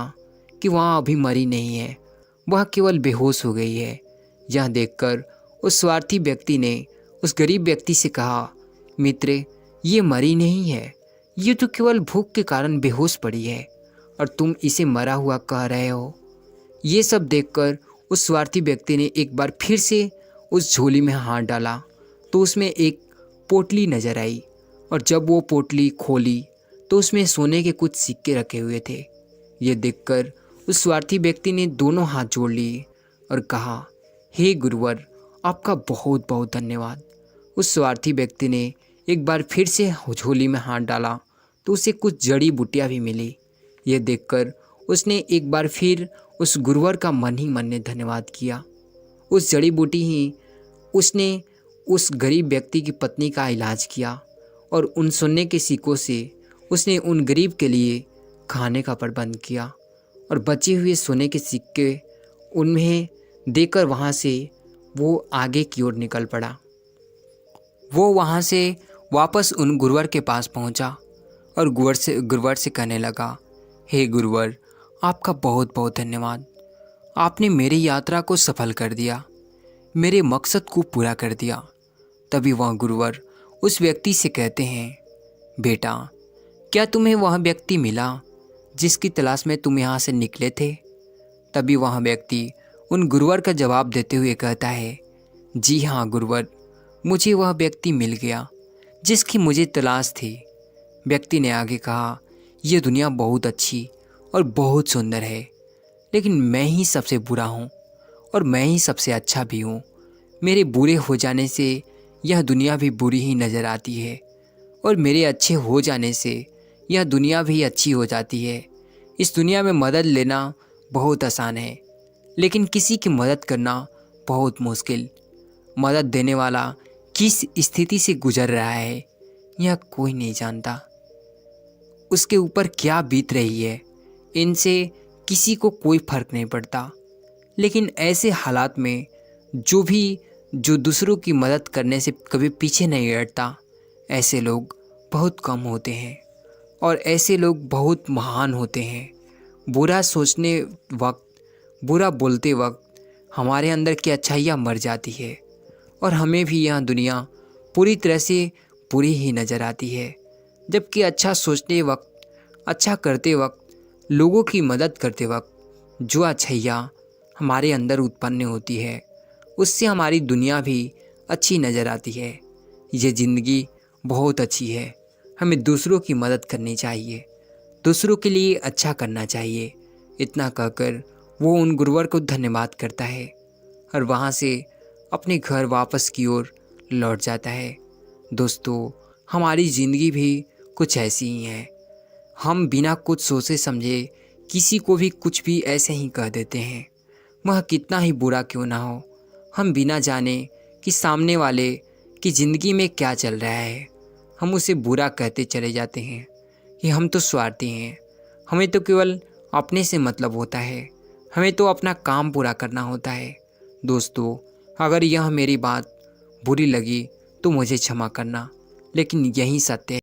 Speaker 1: कि वह अभी मरी नहीं है, वह केवल बेहोश हो गई है। यह देखकर उस स्वार्थी व्यक्ति ने उस गरीब व्यक्ति से कहा, मित्र ये मरी नहीं है, ये तो केवल भूख के कारण बेहोश पड़ी है और तुम इसे मरा हुआ कह रहे हो। ये सब देखकर उस स्वार्थी व्यक्ति ने एक बार फिर से उस झोली में हाथ डाला तो उसमें एक पोटली नजर आई और जब वो पोटली खोली तो उसमें सोने के कुछ सिक्के रखे हुए थे। ये देखकर उस स्वार्थी व्यक्ति ने दोनों हाथ जोड़ लिए और कहा, हे गुरुवर, आपका बहुत बहुत धन्यवाद। उस स्वार्थी व्यक्ति ने एक बार फिर से झोली में हाथ डाला तो उसे कुछ जड़ी बूटियाँ भी मिली। ये देखकर उसने एक बार फिर उस गुरुवर का मन ही मन ने धन्यवाद किया। उस जड़ी बूटी ही उसने उस गरीब व्यक्ति की पत्नी का इलाज किया और उन सोने के सिक्कों से उसने उन गरीब के लिए खाने का प्रबंध किया और बचे हुए सोने के सिक्के उन्हें देकर वहाँ से वो आगे की ओर निकल पड़ा। वो वहाँ से वापस उन गुरुवर के पास पहुँचा और गुरुवर से कहने लगा, हे गुरुवर, आपका बहुत बहुत धन्यवाद। आपने मेरी यात्रा को सफल कर दिया, मेरे मकसद को पूरा कर दिया। तभी वह गुरुवर उस व्यक्ति से कहते हैं, बेटा, क्या तुम्हें वह व्यक्ति मिला जिसकी तलाश में तुम यहाँ से निकले थे? तभी वह व्यक्ति उन गुरुवर का जवाब देते हुए कहता है, जी हाँ गुरुवर, मुझे वह व्यक्ति मिल गया जिसकी मुझे तलाश थी। व्यक्ति ने आगे कहा, यह दुनिया बहुत अच्छी और बहुत सुंदर है, लेकिन मैं ही सबसे बुरा हूँ और मैं ही सबसे अच्छा भी हूँ। मेरे बुरे हो जाने से यह दुनिया भी बुरी ही नज़र आती है और मेरे अच्छे हो जाने से यह दुनिया भी अच्छी हो जाती है। इस दुनिया में मदद लेना बहुत आसान है, लेकिन किसी की मदद करना बहुत मुश्किल। मदद देने वाला किस स्थिति से गुजर रहा है यह कोई नहीं जानता। उसके ऊपर क्या बीत रही है इनसे किसी को कोई फर्क नहीं पड़ता। लेकिन ऐसे हालात में जो दूसरों की मदद करने से कभी पीछे नहीं हटता, ऐसे लोग बहुत कम होते हैं और ऐसे लोग बहुत महान होते हैं। बुरा सोचने वक्त, बुरा बोलते वक्त हमारे अंदर की अच्छाइयाँ मर जाती है और हमें भी यह दुनिया पूरी तरह से बुरी ही नज़र आती है। जबकि अच्छा सोचते वक्त, अच्छा करते वक्त, लोगों की मदद करते वक्त जो अच्छाइयाँ हमारे अंदर उत्पन्न होती है उससे हमारी दुनिया भी अच्छी नज़र आती है। ये ज़िंदगी बहुत अच्छी है। हमें दूसरों की मदद करनी चाहिए, दूसरों के लिए अच्छा करना चाहिए। इतना कहकर वो उन गुरुवर को धन्यवाद करता है और वहाँ से अपने घर वापस की ओर लौट जाता है। दोस्तों, हमारी ज़िंदगी भी कुछ ऐसी ही है। हम बिना कुछ सोचे समझे किसी को भी कुछ भी ऐसे ही कह देते हैं, वह कितना ही बुरा क्यों ना हो। हम बिना जाने कि सामने वाले की ज़िंदगी में क्या चल रहा है, हम उसे बुरा कहते चले जाते हैं कि हम तो स्वार्थी हैं, हमें तो केवल अपने से मतलब होता है, हमें तो अपना काम पूरा करना होता है। दोस्तों, अगर यह मेरी बात बुरी लगी तो मुझे क्षमा करना, लेकिन यही सत्य है।